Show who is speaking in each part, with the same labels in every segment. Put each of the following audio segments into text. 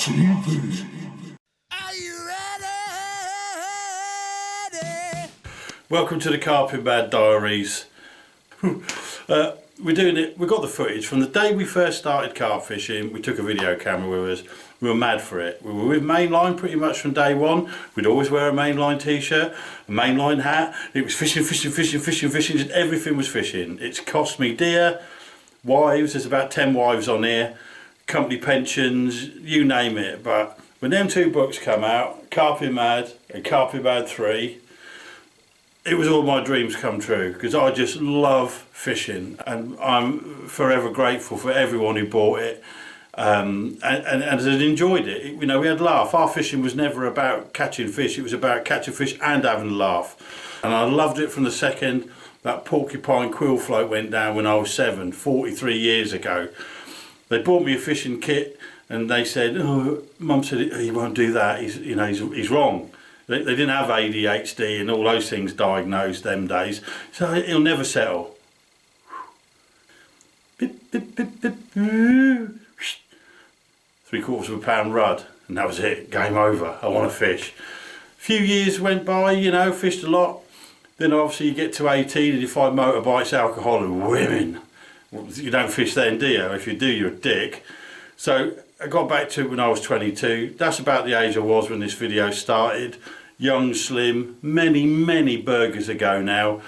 Speaker 1: Deepens.
Speaker 2: Are you ready?
Speaker 3: Welcome to the Carping Mad diaries. We're doing it. We got the footage from the day we first started carp fishing. We took a video camera with us. We were mad for it. We were with mainline pretty much from day one. We'd always wear a mainline t-shirt, a mainline hat. It was fishing. Just everything was fishing. It's cost me dear. Wives, there's about 10 wives on here. Company pensions, you name it. But when them two books come out, Carping Mad and Carping Mad 3, it was all my dreams come true, because I just love fishing and I'm forever grateful for everyone who bought it and has enjoyed it. You know, we had a laugh. Our fishing was never about catching fish, it was about catching fish and having a laugh. And I loved it from the second that porcupine quill float went down when I was 7, 43 years ago. They bought me a fishing kit and they said, oh, Mum said he won't do that, he's wrong. They didn't have ADHD and all those things diagnosed them days, so he'll never settle. Bip, bip, bip, bip. 3/4 of a pound rudd, and that was it, game over. I want to fish. A few years went by, you know, fished a lot. Then obviously you get to 18 and you find motorbikes, alcohol and women. You don't fish then, do you? If you do, you're a dick. So I got back to it when I was 22. That's about the age I was when this video started. Young, slim, many burgers ago now.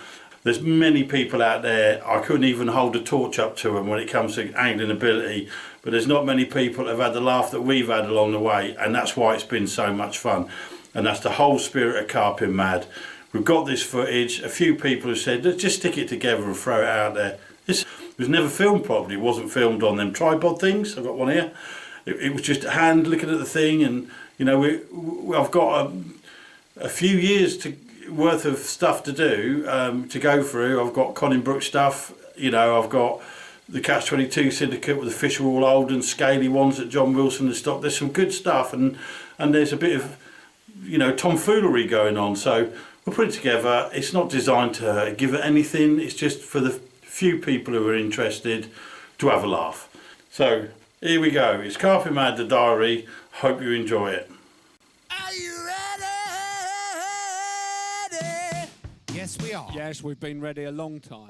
Speaker 3: There's many people out there, I couldn't even hold a torch up to them when it comes to angling ability, but there's not many people that have had the laugh that we've had along the way, and that's why it's been so much fun. And that's the whole spirit of Carping Mad. We've got this footage. A few people have said, let's just stick it together and throw it out there. This was never filmed properly. It wasn't filmed on them tripod things. I've got one here. It was just a hand looking at the thing, and you know, I've got a few years worth of stuff to do, to go through. I've got Colin Brook stuff, you know, I've got the Catch-22 syndicate with the fish are all old and scaly ones that John Wilson has stopped. There's some good stuff, and there's a bit of, you know, tomfoolery going on, so we'll put it together. It's not designed to give it anything, it's just for the few people who are interested to have a laugh. So here we go. It's Carping Mad the diary. Hope you enjoy it.
Speaker 2: Are you ready? Yes, we are.
Speaker 4: Yes, we've been ready a long time.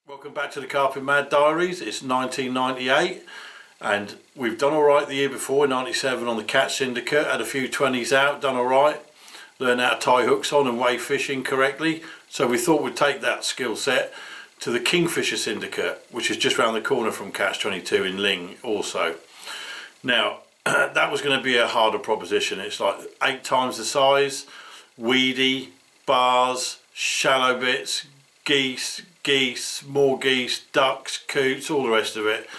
Speaker 3: Welcome back to the Carping Mad diaries. It's 1998 and we've done alright the year before, in 97, on the Catch Syndicate. Had a few 20s out, done alright. Learned how to tie hooks on and wave fishing correctly. So we thought we'd take that skill set to the Kingfisher Syndicate, which is just around the corner from Catch-22 in Ling also. Now that was going to be a harder proposition. It's like 8 times the size, weedy, bars, shallow bits, geese, more geese, ducks, coots, all the rest of it.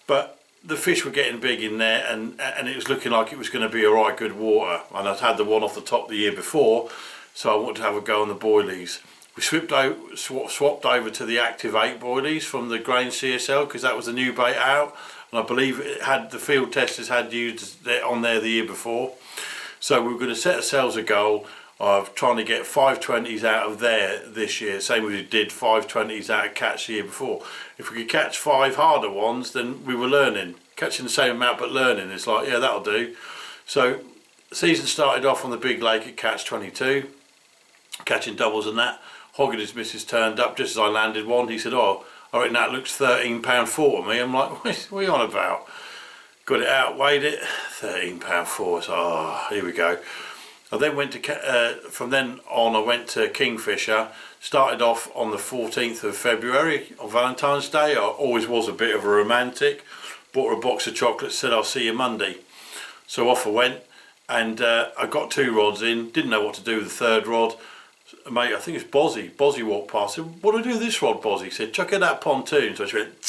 Speaker 3: But the fish were getting big in there, and it was looking like it was going to be a right good water. And I'd had the one off the top the year before, so I wanted to have a go on the boilies. We swapped over to the Active 8 boilies from the Grain CSL, because that was the new bait out, and I believe it had, the field testers had used it on there the year before. So we were going to set ourselves a goal of trying to get 520s out of there this year, same as we did 520s out of Catch the year before. If we could catch 5 harder ones, then we were learning. catching the same amount but learning. It's like, yeah, that'll do. So the season started off on the big lake at Catch 22, catching doubles and that. Hog and his missus turned up just as I landed one. He said, oh, I reckon that looks £13.4 to me. I'm like, what are you on about? Got it out, weighed it, £13.4. So, oh, here we go. I then went to, from then on I went to Kingfisher. Started off on the 14th of February on Valentine's Day. I always was a bit of a romantic. Bought her a box of chocolates, said I'll see you Monday. So off I went, and I got 2 rods in, didn't know what to do with the third rod. Mate, I think it's Bozzy. Bozzy walked past, said, what do I do with this rod, Bozzy? He said, chuck it at that pontoon. So I just went,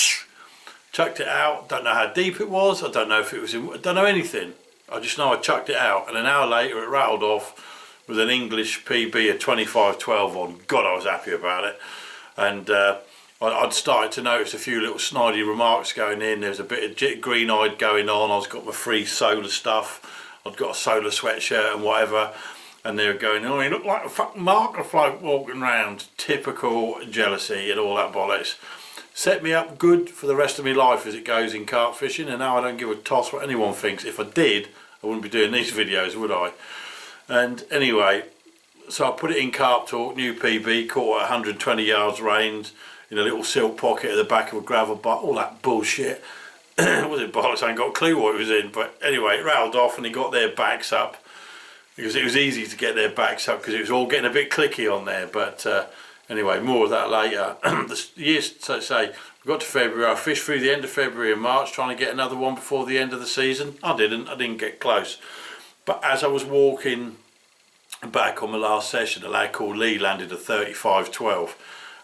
Speaker 3: chucked it out. Don't know how deep it was. I don't know if it was in, I don't know anything. I just know I chucked it out, and an hour later it rattled off with an English PB of 25-12 on. God, I was happy about it. And I'd started to notice a few little snidey remarks going in. There was a bit of green-eyed going on. I've got my free solar stuff. I'd got a solar sweatshirt and whatever. And they were going, oh, you look like a fucking marker float walking around. Typical jealousy and all that bollocks. Set me up good for the rest of my life as it goes in carp fishing, and now I don't give a toss what anyone thinks. If I did, I wouldn't be doing these videos, would I? And anyway, so I put it in Carp Talk, new PB, caught at 120 yards range in a little silk pocket at the back of a gravel butt, all that bullshit. Was it bollocks? I ain't got a clue what it was in, but anyway, it rattled off and he got their backs up, because it was easy to get their backs up because it was all getting a bit clicky on there. But anyway, more of that later. The years, so say, we got to February. I fished through the end of February and March trying to get another one before the end of the season. I didn't get close. But as I was walking back on my last session, a lad called Lee landed a 35-12,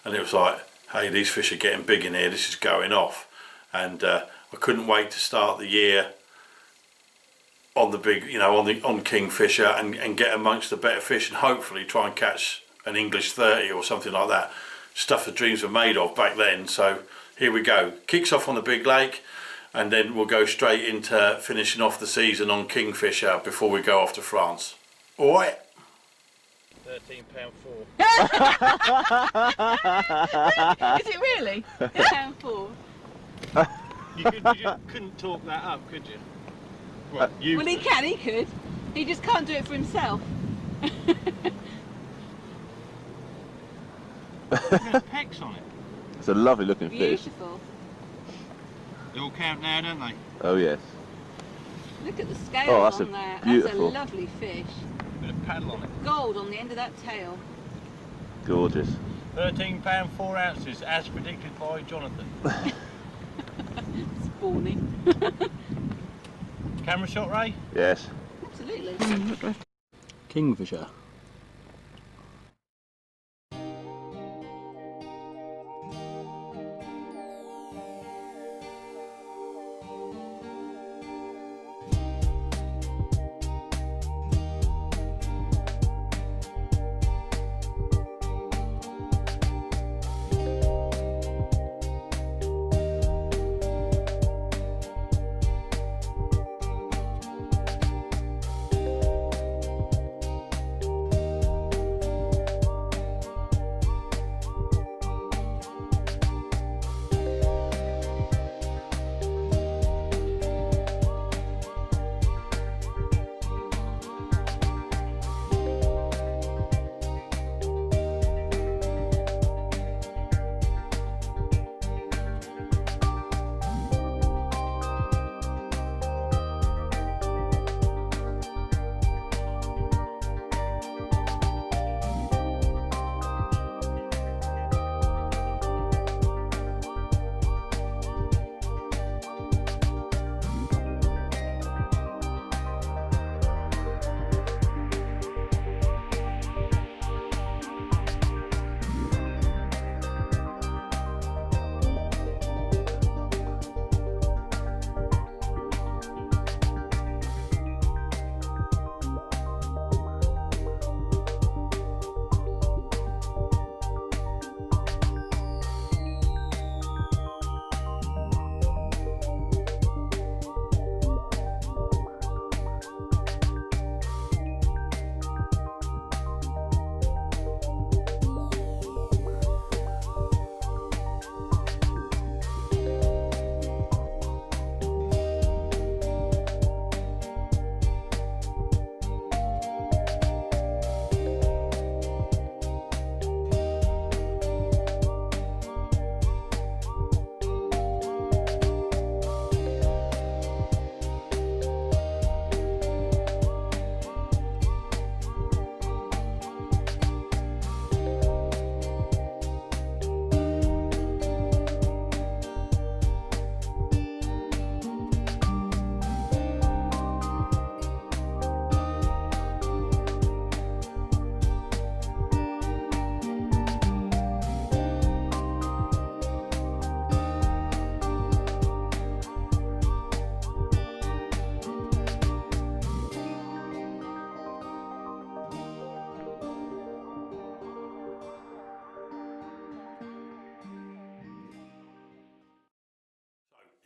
Speaker 3: and it was like, hey, these fish are getting big in here, this is going off. And I couldn't wait to start the year on the big, you know, on Kingfisher and get amongst the better fish and hopefully try and catch an English 30 or something like that. Stuff the dreams were made of back then. So here we go. Kicks off on the big lake, and then we'll go straight into finishing off the season on Kingfisher before we go off to France. All right.
Speaker 1: £13.4. Is it really? £13.4.
Speaker 3: You couldn't talk that up, could you? Well,
Speaker 1: Well, he could. He just can't do it for himself.
Speaker 3: There's pecks on it.
Speaker 5: It's a lovely looking fish.
Speaker 1: Beautiful.
Speaker 3: They all count now, don't they?
Speaker 5: Oh yes.
Speaker 1: Look at the scale
Speaker 5: Oh, that's
Speaker 1: on there.
Speaker 5: beautiful.
Speaker 1: That's a lovely fish.
Speaker 3: Bit of paddle on it.
Speaker 1: Gold on the end of that tail.
Speaker 5: Gorgeous.
Speaker 3: £13 4 ounces, as predicted by Jonathan.
Speaker 1: Spawning.
Speaker 3: Camera shot, Ray?
Speaker 5: Yes.
Speaker 1: Absolutely.
Speaker 3: Kingfisher.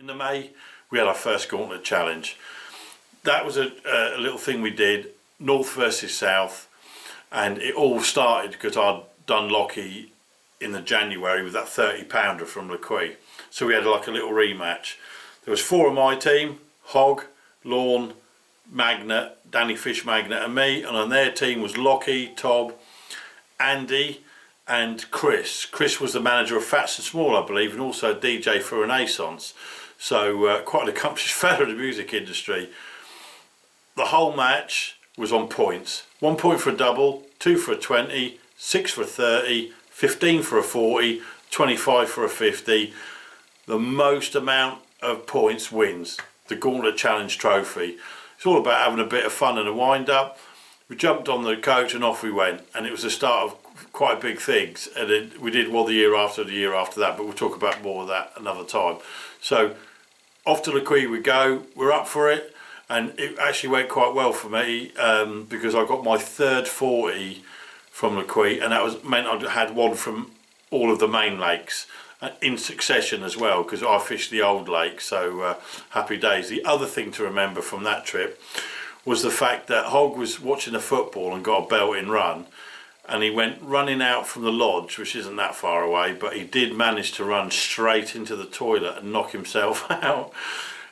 Speaker 3: In the May, we had our first gauntlet challenge. That was a little thing we did, north versus south, and it all started because I'd done Lockie in the January with that 30-pounder from Les Quis. So we had like a little rematch. There was 4 of my team, Hog, Lorne, Magnet, Danny Fish Magnet and me, and on their team was Lockie, Tob, Andy and Chris. Chris was the manager of Fats and Small, I believe, and also DJ for Renaissance. So quite an accomplished fellow in the music industry. The whole match was on points. 1 point for a double, 2 for a 20, 6 for a 30, 15 for a 40, 25 for a 50. The most amount of points wins the Gauntlet Challenge trophy. It's all about having a bit of fun and a wind up. We jumped on the coach and off we went, and it was the start of quite big things. And then we did well the year after that, but we'll talk about more of that another time. So off to Les Quis we go. We're up for it, and it actually went quite well for me because I got my third 40 from Les Quis, and that meant I had one from all of the main lakes in succession as well, because I fished the old lake. So happy days. The other thing to remember from that trip was the fact that Hog was watching the football and got a belting run, and he went running out from the lodge, which isn't that far away, but he did manage to run straight into the toilet and knock himself out.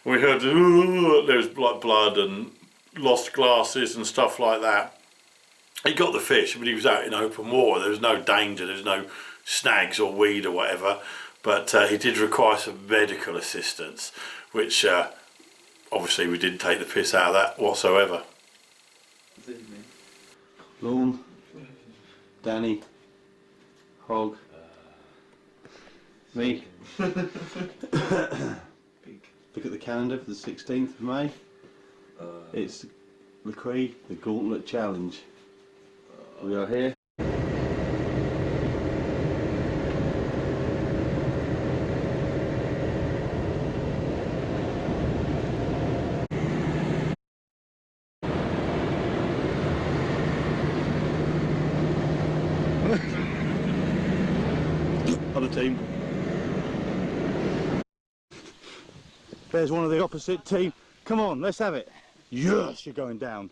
Speaker 3: We heard there was blood and lost glasses and stuff like that. He got the fish, but he was out in open water. There was no danger, there was no snags or weed or whatever, but he did require some medical assistance, which obviously we didn't take the piss out of that whatsoever. Lorne, Danny, Hog, me. Look at the calendar for the 16th of May. It's Les Quis, the Gauntlet Challenge. We are here. Other team. There's one of the opposite team. Come on, let's have it. Yes, you're going down.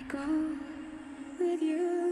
Speaker 6: go with you.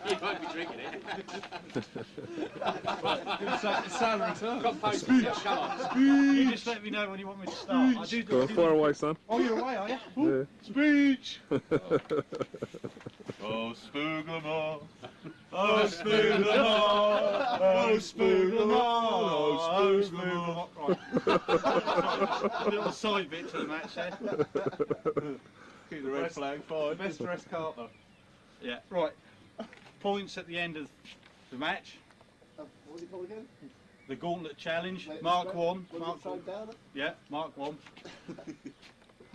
Speaker 7: You won't be drinking it.
Speaker 3: You just let me know when you want me to start. I do
Speaker 8: Go on, far away, son.
Speaker 3: Oh, you're away, are you?
Speaker 8: Yeah.
Speaker 3: Speech! Oh, Spooglemore! Oh, Spooglemore! Oh, Spooglemore! Oh, Spooglemore! Right. Little side bit to the match there.
Speaker 5: Keep the red flag fine.
Speaker 3: Best dressed carper. Yeah, right. Points at the end of the match.
Speaker 9: What was it called again?
Speaker 3: The Gauntlet Challenge. Mark 1. Mark
Speaker 9: Throw down it?
Speaker 3: Yeah, Mark 1.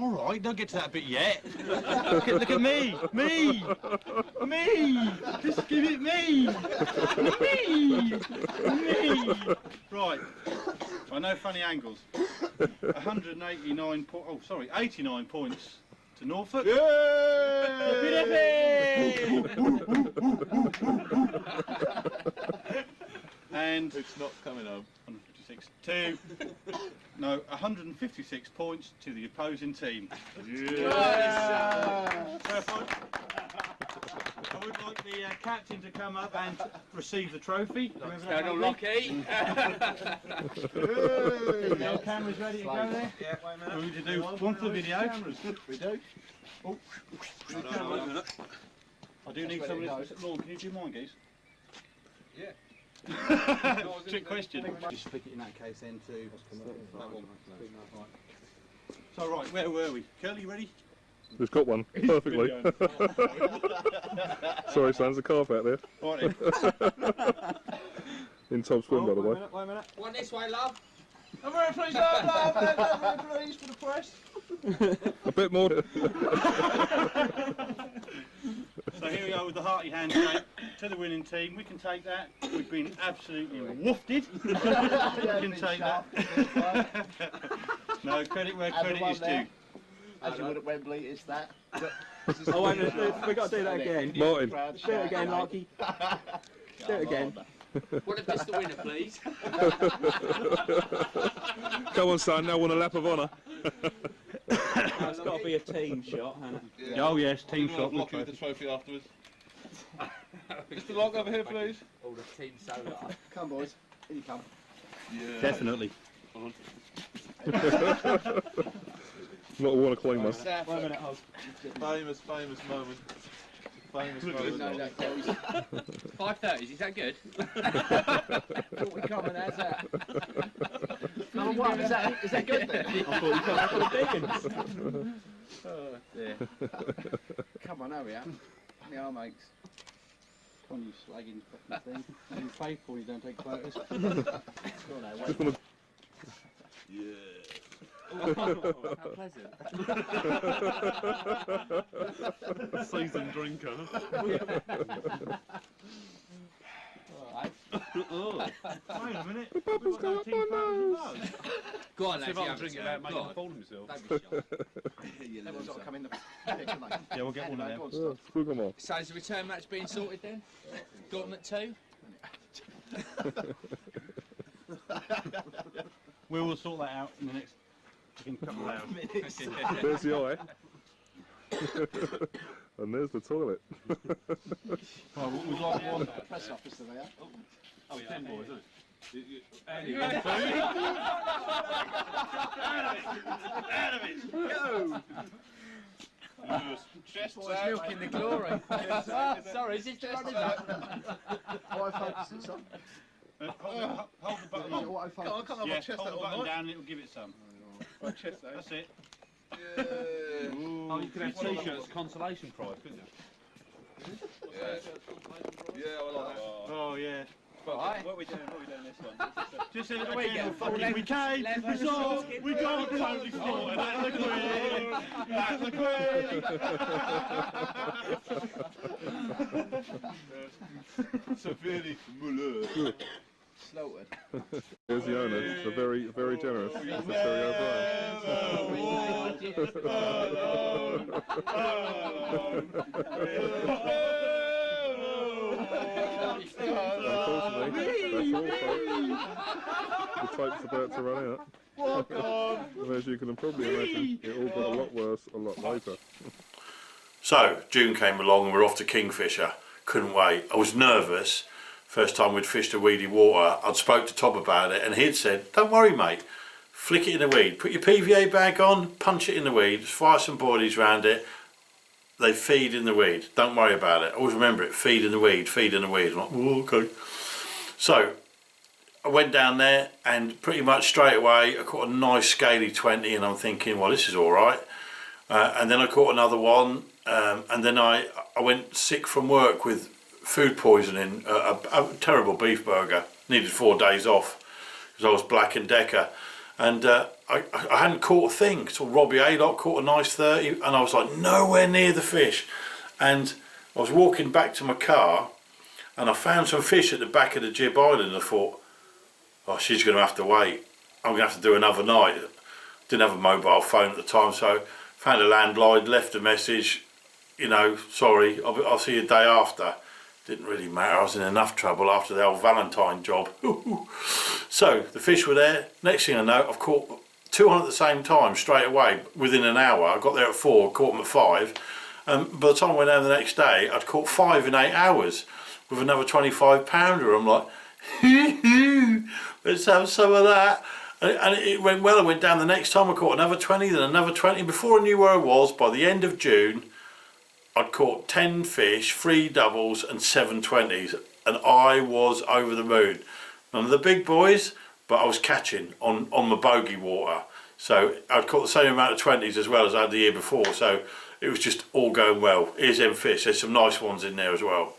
Speaker 3: Alright, don't get to that bit yet. look at me! Me! Me! Just give it me! Me! Right. I know funny angles. 189 points. Oh, sorry, 89 points to Norfolk. And
Speaker 5: It's not coming home.
Speaker 3: 156 156 points to the opposing team. Fair point. I would like the captain to come up and receive the trophy.
Speaker 7: Colonel Rocky.
Speaker 3: Our cameras ready to go there?
Speaker 7: Yeah, wait a minute.
Speaker 3: We need to do one for the video.
Speaker 9: We do.
Speaker 3: Oh. I do need somebody else. Lauren, can you do mine, geese?
Speaker 7: Yeah.
Speaker 3: Trick question.
Speaker 7: Just stick it in that case then to that one.
Speaker 3: Right. So right, where were we? Curly, ready?
Speaker 8: Just got one, perfectly. Sorry, son, there's a carp out there.
Speaker 3: Right then.
Speaker 8: In top swim, by the way.
Speaker 7: Wait a minute. One this way, love.
Speaker 9: I'm very pleased, I'm very pleased for the press.
Speaker 8: A bit more.
Speaker 3: So here we are with the hearty handshake to the winning team. We can take that. We You've been absolutely woofed. You can take that. No, credit where credit is due.
Speaker 9: As you would at Wembley, it's that.
Speaker 10: Oh, wait a minute, we've got to do that again.
Speaker 8: Martin.
Speaker 10: Do it again, Larky. Do it again.
Speaker 7: What if it's the winner, please?
Speaker 8: Come on, son, now won a lap of honour.
Speaker 10: It's got to be a team shot, hasn't it?
Speaker 3: Oh yes, team shot.
Speaker 5: Lock you with the trophy afterwards. Mr. Lock, over here, please.
Speaker 7: All the team solo.
Speaker 9: Come, boys. In you come.
Speaker 5: Yeah.
Speaker 3: Definitely.
Speaker 8: Not a wanna claimer.
Speaker 10: Wait a minute, hold.
Speaker 5: Famous moment. Famous moment.
Speaker 7: 5:30, is that good?
Speaker 9: Thought we come and how's that? Number one, is that good then?
Speaker 10: I thought you got for the diggins.
Speaker 9: Oh dear. Come on, hurry up. The arm aches. Come on, you slagging fucking thing. You faithful, you don't take photos. Go on,
Speaker 8: Just wanna...
Speaker 7: How pleasant.
Speaker 5: Seasoned drinker.
Speaker 3: Wait a minute.
Speaker 8: The bubbles go up my nose.
Speaker 7: Go on, lads.
Speaker 5: See if I can drink it without making a fool of myself.
Speaker 7: Don't be shy.
Speaker 9: everyone's got to come in the picture, mate.
Speaker 3: Yeah, we'll get one of them.
Speaker 9: Go on,
Speaker 8: Yeah,
Speaker 9: stop.
Speaker 8: spook 'em off.
Speaker 7: So is the return match being sorted then? Gauntlet 2?
Speaker 3: We will sort that out in the next couple of hours.
Speaker 8: There's the eye. And there's the toilet.
Speaker 3: Right, we'd like one.
Speaker 9: Press officer there.
Speaker 3: Oh, 10 boys, isn't it?
Speaker 5: Out of it! Chest
Speaker 7: Boys milking the glory. Sorry, is this the running back?
Speaker 9: Autofocus it, son.
Speaker 3: Hold the button on.
Speaker 9: Autofocus.
Speaker 3: Yeah, hold the button down and it'll give it some. That's it.
Speaker 5: Yeah.
Speaker 3: Oh, you could have t-shirts, consolation prize, couldn't you?
Speaker 5: Yeah, I like that.
Speaker 3: Oh, yeah.
Speaker 10: What are we doing this one?
Speaker 3: Just a little bit of fucking we came, we saw, we got totally slaughtered at the Queen.
Speaker 5: Severely Muller.
Speaker 9: Slaughtered.
Speaker 8: There's the owner. They're very, very generous. Mr. Terry Unfortunately, that's all, folks. The tape's about to run out. And as you can probably imagine, it all got a lot worse a lot later.
Speaker 3: So, June came along and we're off to Kingfisher. Couldn't wait. I was nervous. First time we'd fished a weedy water. I'd spoke to Tom about it and he'd said, don't worry mate, flick it in the weed. Put your PVA bag on, punch it in the weed, fire some boilies round it. They feed in the weed. Don't worry about it. Always remember it, feed in the weed, feed in the weed. I'm like, oh, okay. So, I went down there and pretty much straight away I caught a nice scaly 20 and I'm thinking, well, this is all right. And then I caught another one and then I went sick from work with food poisoning, a terrible beef burger. Needed 4 days off because I was Black and Decker. And I hadn't caught a thing. So Robbie Aylock caught a nice 30 and I was like nowhere near the fish. And I was walking back to my car and I found some fish at the back of the Jib Island and I thought, oh, she's going to have to wait. I'm going to have to do another night. Didn't have a mobile phone at the time, so found a landline, left a message, you know, sorry, I'll see you the day after. Didn't really matter, I was in enough trouble after the old Valentine job. So, the fish were there. Next thing I know, I've caught 2 on at the same time, straight away, within an hour. I got there at 4, caught them at 5. By the time I went down the next day, I'd caught 5 in 8 hours with another 25 pounder. I'm like, let's have some of that. And it went well. I went down the next time, I caught another 20, then another 20. Before I knew where I was, by the end of June, I'd caught 10 fish, 3 doubles and 7 20s, and I was over the moon. None of the big boys, but I was catching on my bogey water. So I'd caught the same amount of 20s as well as I had the year before, so it was just all going well. Here's them fish, there's some nice ones in there as well.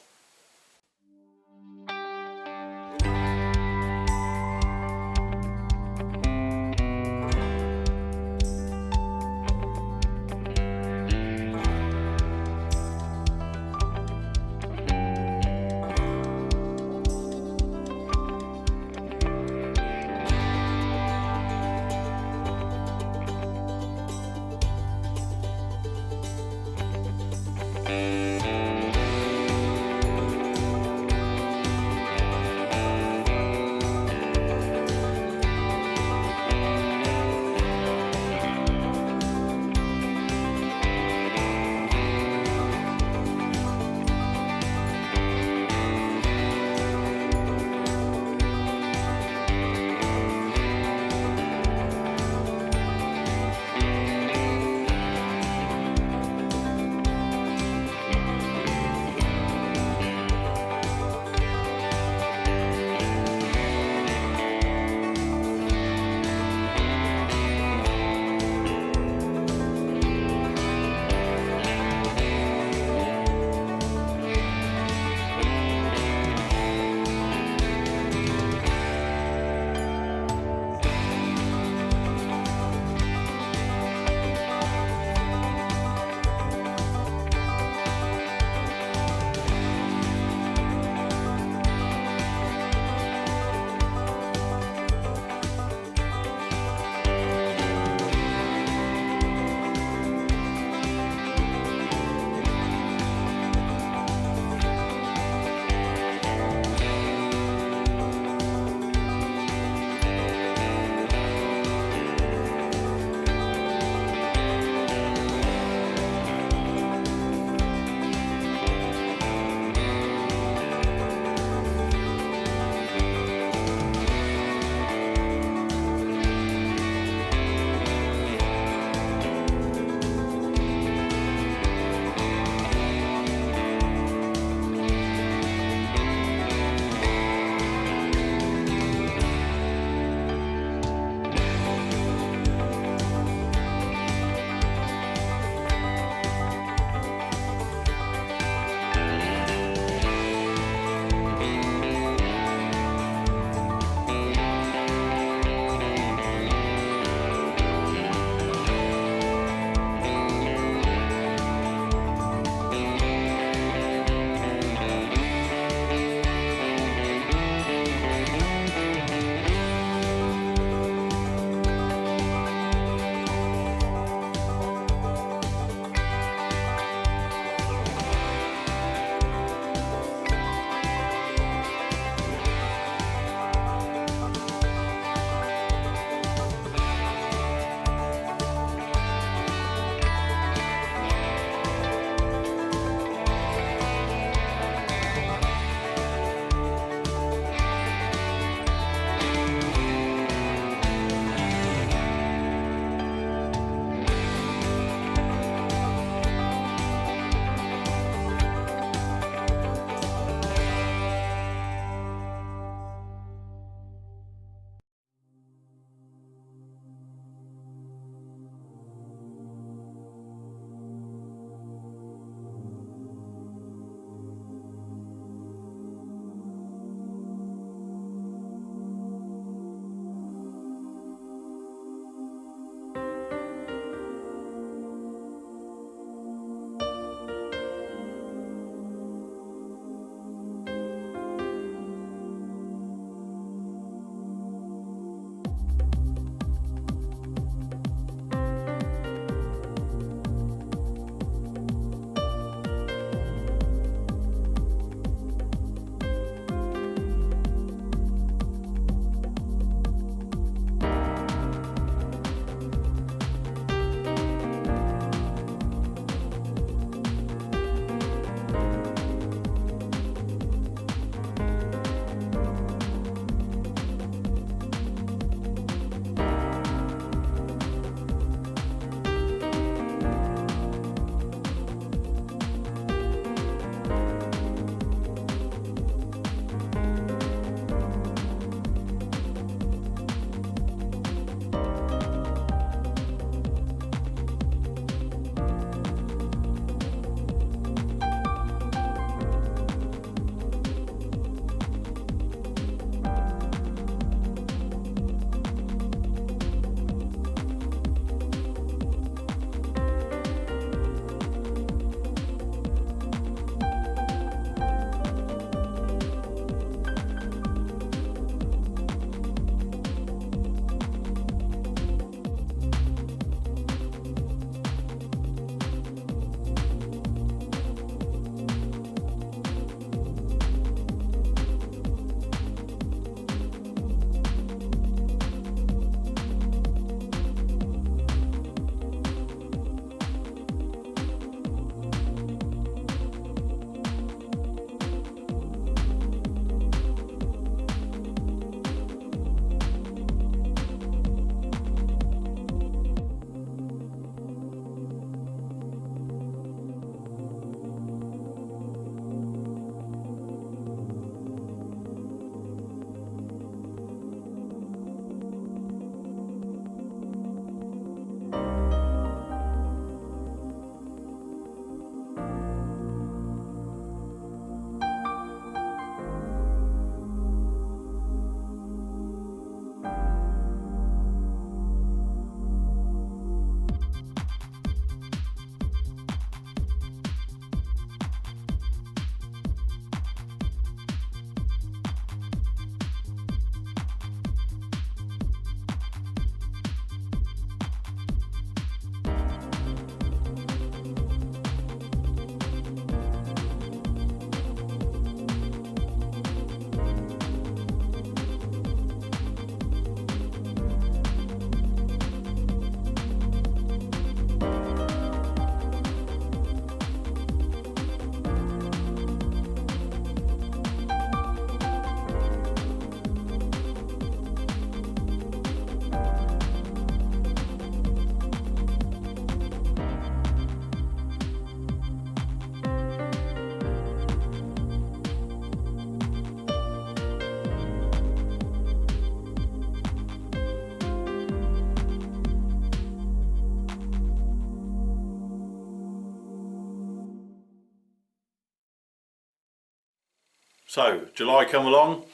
Speaker 3: So July come along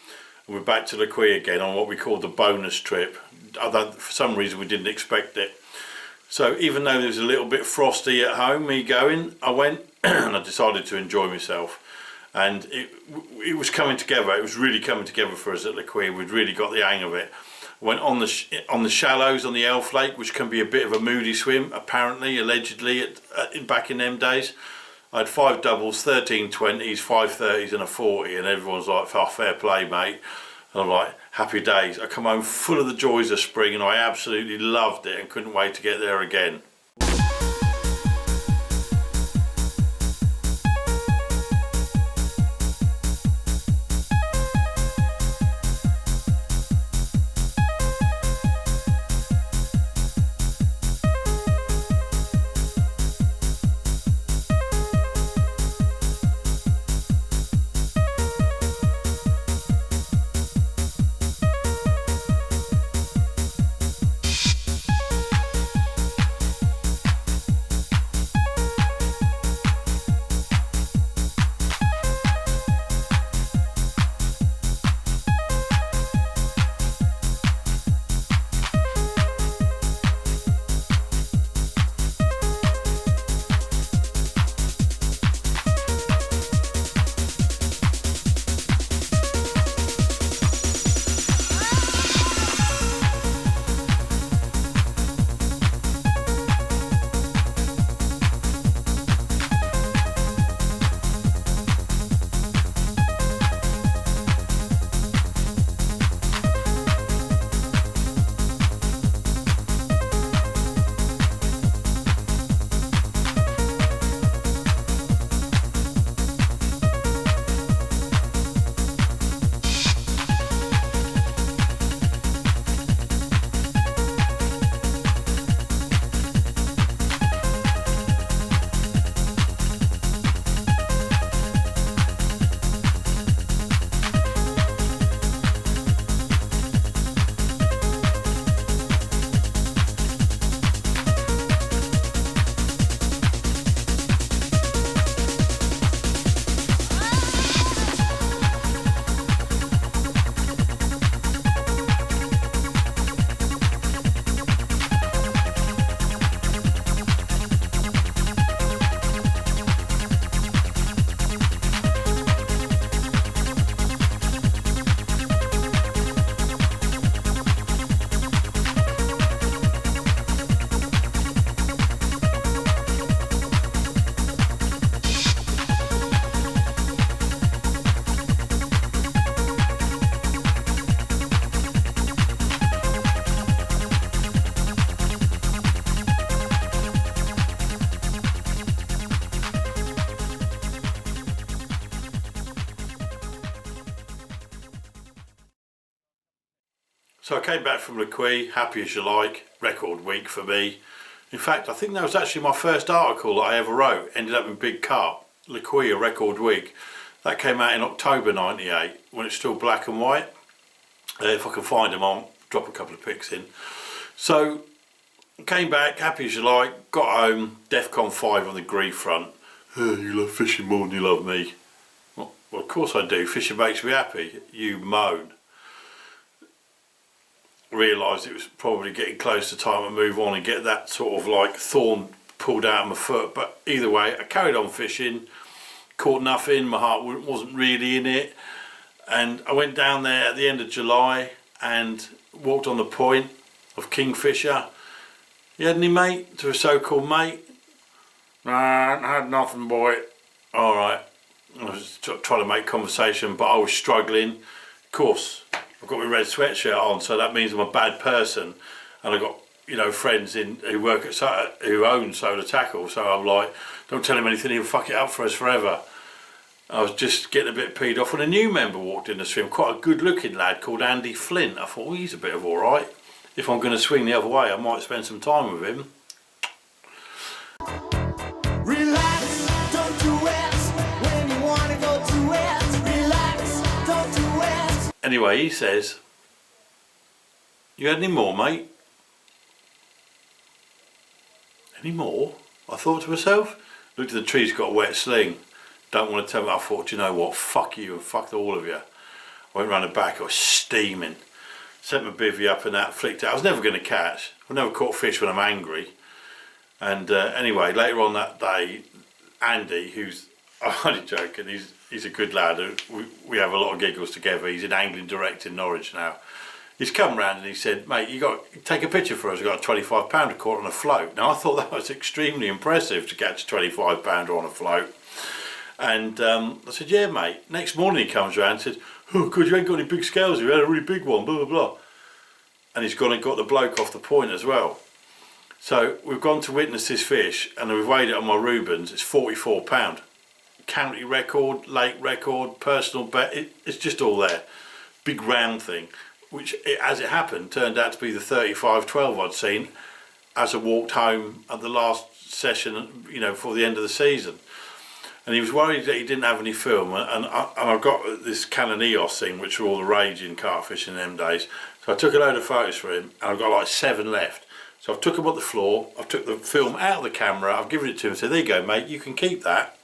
Speaker 3: and we're back to Les Quis again on what we call the bonus trip. Although for some reason we didn't expect it. So even though there was a little bit frosty at home, me going, I went and I decided to enjoy myself. And it was coming together. It was really coming together for us at Les Quis. We'd really got the hang of it. Went on the shallows on the Elf Lake, which can be a bit of a moody swim, apparently, allegedly, back in them days. I had 5 doubles, 13 20s, 5 30s and a 40, and everyone's like, oh, fair play, mate. And I'm like, happy days. I come home full of the joys of spring, and I absolutely loved it and couldn't wait to get there again. So I came back from Les Quis, happy as you like, record week for me. In fact, I think that was actually my first article that I ever wrote, ended up in Big Carp, Les Quis, a record week. That came out in October 98, when it's still black and white. If I can find them, I'll drop a couple of pics in. So, came back, happy as you like, got home, DEFCON 5 on the grief front. Oh, you love fishing more than you love me. Well, of course I do, fishing makes me happy, you moan. Realised it was probably getting close to time to move on and get that sort of like thorn pulled out of my foot, but either way I carried on fishing, caught nothing, my heart wasn't really in it, and I went down there at the end of July and walked on the point of Kingfisher. You had any mate, to a so-called mate? Nah, I had nothing, boy. Alright, I was trying to make conversation, but I was struggling. Of course, I've got my red sweatshirt on, so that means I'm a bad person, and I've got, you know, friends who work at who own Solar Tackle, so I'm like, don't tell him anything, he'll fuck it up for us forever. I was just getting a bit peed off when a new member walked in the swim, quite a good looking lad called Andy Flint. I thought, well, he's a bit of alright. If I'm going to swing the other way, I might spend some time with him.
Speaker 2: Relax, don't do it when you want to go to it. Relax, don't do it.
Speaker 3: Anyway, he says, you had any more, mate? Any more? I thought to myself, looked at the tree, he's got a wet sling. don't want to tell me. I thought, you know what, fuck you and fuck all of you. I went round the back, I was steaming. Sent my bivvy up and that, flicked it. I was never going to catch. I've never caught fish when I'm angry. And anyway, later on that day, Andy, who's, I'm only joking, he's a good lad. We have a lot of giggles together. He's an angling director in Norwich now. He's come round and he said, mate, you got to take a picture for us. We've got a 25 pounder caught on a float. Now I thought that was extremely impressive to catch a 25 pounder on a float. And I said, yeah, mate. Next morning he comes round and said, oh, good, you ain't got any big scales. You had a really big one, blah, blah, blah. And he's gone and got the bloke off the point as well. So we've gone to witness this fish and we've weighed it on my Rubens. It's 44 pound. County record, lake record, personal bet. It's just all there. Big round thing, which as it happened turned out to be the 35-12 I'd seen as I walked home at the last session, you know, before the end of the season. And he was worried that he didn't have any film, and I've got this Canon EOS thing, which were all the rage in carp fishing in them days. So I took a load of photos for him, and I've got like 7 left. So I've took them on the floor, I've took the film out of the camera, I've given it to him and said, there you go, mate, you can keep that.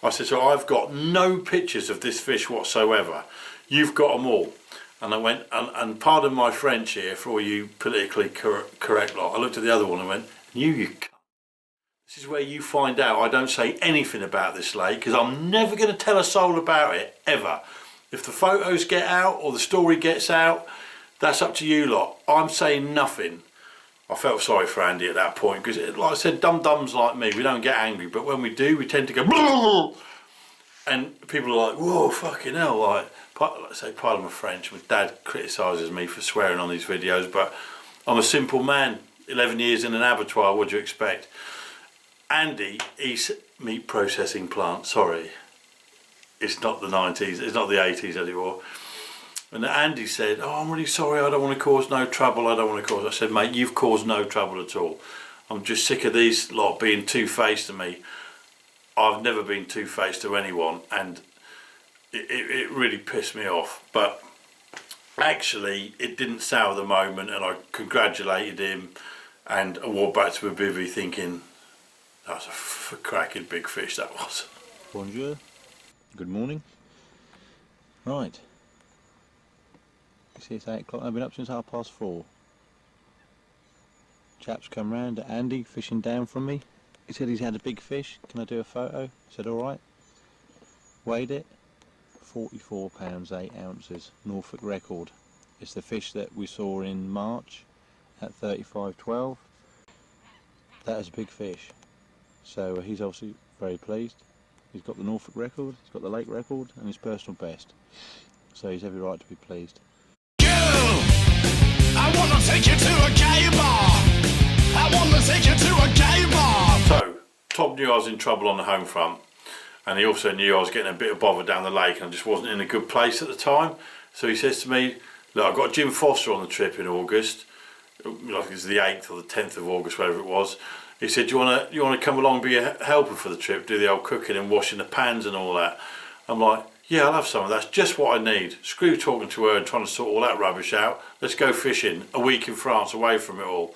Speaker 3: I said, so I've got no pictures of this fish whatsoever. You've got them all. And I went, and pardon my French here for all you politically correct lot, I looked at the other one and went, you cunt. This is where you find out I don't say anything about this lake, because I'm never going to tell a soul about it, ever. If the photos get out or the story gets out, that's up to you lot. I'm saying nothing. I felt sorry for Andy at that point, because like I said, dum-dums like me, we don't get angry, but when we do, we tend to go and people are like, whoa, fucking hell, like, let's say, pardon my French, my dad criticises me for swearing on these videos, but I'm a simple man, 11 years in an abattoir, what do you expect? Andy eats meat processing plant, sorry, it's not the 90s, it's not the 80s anymore. And Andy said, oh, I'm really sorry, I don't want to cause no trouble, I don't want to cause... I said, mate, you've caused no trouble at all. I'm just sick of these lot being two-faced to me. I've never been two-faced to anyone, and it really pissed me off. But actually, it didn't sour the moment, and I congratulated him, and I walked back to my bivvy thinking, that was a cracking big fish, that was.
Speaker 11: Bonjour, good morning. Right. You see it's 8 o'clock, I've been up since 4:30. Chap's come round, Andy, fishing down from me. He said he's had a big fish, can I do a photo? I said alright. Weighed it, 44 pounds 8 ounces, Norfolk record. It's the fish that we saw in March at 35-12. That is a big fish. So he's obviously very pleased. He's got the Norfolk record, he's got the lake record and his personal best. So he's every right to be pleased.
Speaker 2: I wanna take you to a gay bar. I wanna take you to a gay bar.
Speaker 3: So, Tom knew I was in trouble on the home front, and he also knew I was getting a bit of bother down the lake and I just wasn't in a good place at the time. So he says to me, look, I've got Jim Foster on the trip in August, like it's the 8th or the 10th of August, whatever it was. He said, you want to come along, be a helper for the trip, do the old cooking and washing the pans and all that? I'm like, yeah, I'll have some of that. That's just what I need. Screw talking to her and trying to sort all that rubbish out. Let's go fishing a week in France away from it all.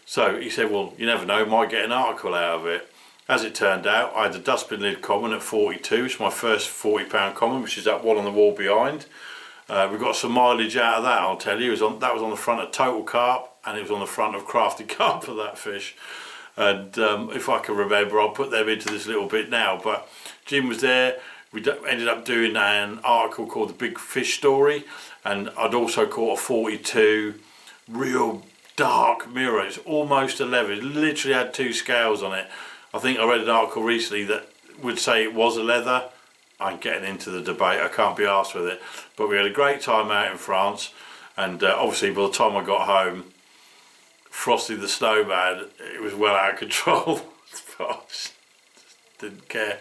Speaker 3: So he said, well, you never know, might get an article out of it. As it turned out, I had the dustbin lid common at 42. It's my first 40 pound common, which is that one on the wall behind. We got some mileage out of that, I'll tell you. That was on the front of Total Carp, and it was on the front of Crafty Carp for that fish. And if I can remember, I'll put them into this little bit now. But Jim was there. We ended up doing an article called The Big Fish Story, and I'd also caught a 42 real dark mirror. It's almost 11. It literally had 2 scales on it. I think I read an article recently that would say it was a leather. I ain't getting into the debate, I can't be arsed with it. But we had a great time out in France, and obviously by the time I got home, Frosty the Snowman, it was well out of control. I just didn't care.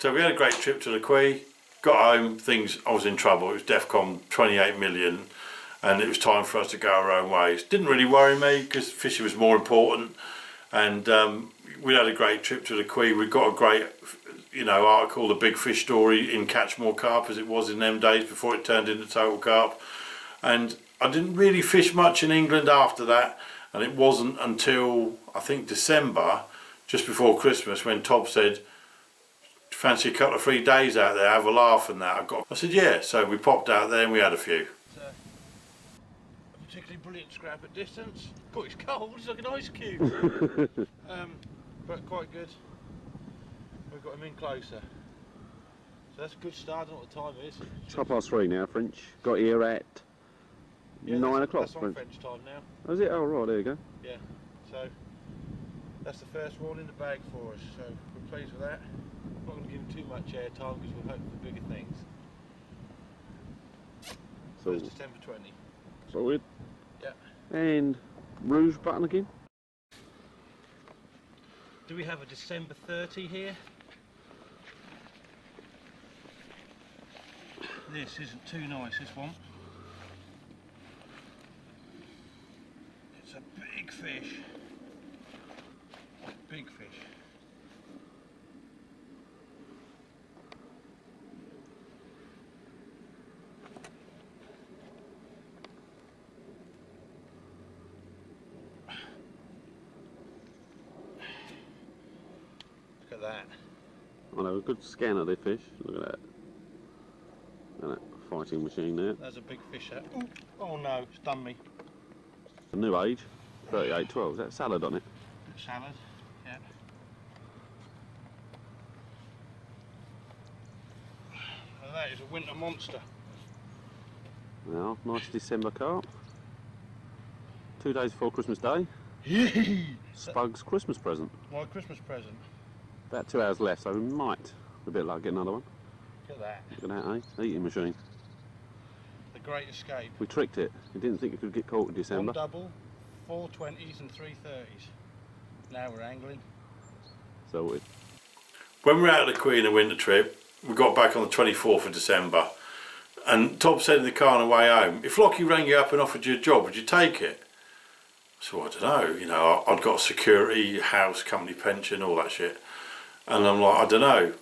Speaker 3: So we had a great trip to Les Quis. Got home, I was in trouble. It was DEFCON 28 million, and it was time for us to go our own ways. Didn't really worry me because fishing was more important. And we had a great trip to Les Quis. We got a great, article, the Big Fish Story in Catch More Carp, as it was in them days before it turned into Total Carp. And I didn't really fish much in England after that, and it wasn't until I think December, just before Christmas, when Tob said, fancy a couple of 3 days out there, have a laugh and that. I said yeah, so we popped out there and we had a few. A particularly brilliant scrap at distance. God, it's cold, it's like an ice cube. But quite good. We've got him in closer. So that's a good start. I don't know what the time is.
Speaker 12: It's 3:30 now, French. Got here at 9 o'clock.
Speaker 3: That's on French time now.
Speaker 12: Oh, is it? Oh, right, there you go.
Speaker 3: Yeah, so that's the first one in the bag for us, so we're pleased with that. I'm not going to give him too much air time because we're hoping for bigger things.
Speaker 12: So,
Speaker 3: 1st December 20.
Speaker 12: Solid.
Speaker 3: Yeah.
Speaker 12: And rouge button again.
Speaker 3: Do we have a December 30 here? This isn't too nice, this one. It's a big fish. Big fish. Look at that.
Speaker 12: I know, a good scan of the fish. Look at that. And that fighting machine there.
Speaker 3: There's a big fish there. Ooh. Oh no, it's done me.
Speaker 12: A new age, 3812. Is that salad on it?
Speaker 3: Salad, yeah. And that is a winter monster.
Speaker 12: Well, nice December carp. 2 days before Christmas Day. Spug's Christmas present.
Speaker 3: My Christmas present.
Speaker 12: About 2 hours left, so we might, with a bit of luck, get another one.
Speaker 3: Look at that.
Speaker 12: Look at that, eh? Eating machine.
Speaker 3: The Great Escape.
Speaker 12: We tricked it. We didn't think it could get caught in December.
Speaker 3: 1 double, 4 20s and 3 30s. Now we're angling.
Speaker 12: So
Speaker 3: when we were out of the Queen on a winter trip, we got back on the 24th of December, and Tob said in the car on the way home, if Lockie rang you up and offered you a job, would you take it? So I don't know, I'd got security, house, company pension, all that shit. And I'm like, I don't know.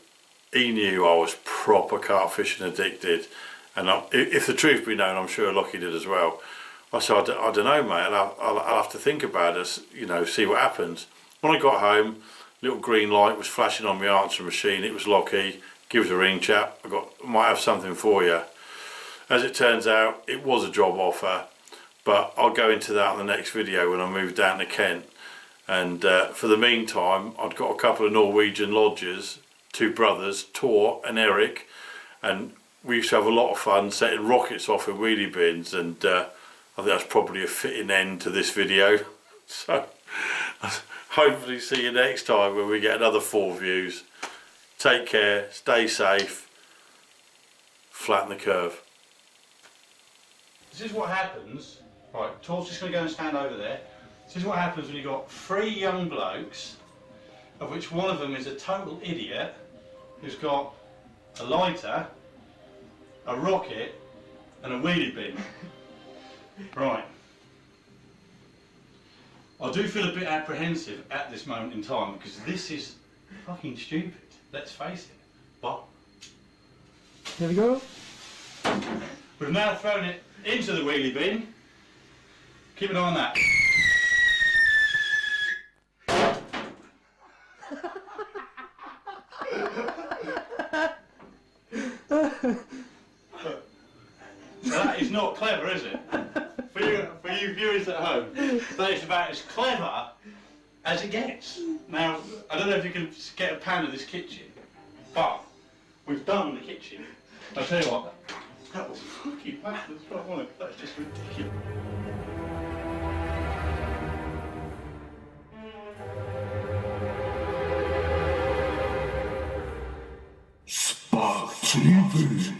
Speaker 3: He knew I was proper carp fishing addicted, and if the truth be known, I'm sure Lockie did as well. I said, I don't know, mate, I'll have to think about it, see what happens. When I got home, little green light was flashing on my answering machine. It was Lockie. Give us a ring, chap. Might have something for you. As it turns out, it was a job offer, but I'll go into that in the next video when I move down to Kent. And for the meantime, I'd got a couple of Norwegian lodgers, 2 brothers, Tor and Eric, and we used to have a lot of fun setting rockets off in wheelie bins, and I think that's probably a fitting end to this video. So hopefully see you next time when we get another 4 views. Take care, stay safe, flatten the curve. This is what happens, right, Tor's just going to go and stand over there. This is what happens when you've got 3 young blokes, of which one of them is a total idiot, who's got a lighter, a rocket and a wheelie bin. Right. I do feel a bit apprehensive at this moment in time because this is fucking stupid, let's face it. But here we go. We've now thrown it into the wheelie bin. Keep an eye on that. That is not clever, is it? For you viewers at home, that is about as clever as it gets. Now, I don't know if you can get a pan of this kitchen, but we've done the kitchen. I'll tell you what, that was fucking bad as well, wasn't it? That's just ridiculous.
Speaker 2: Spark TV.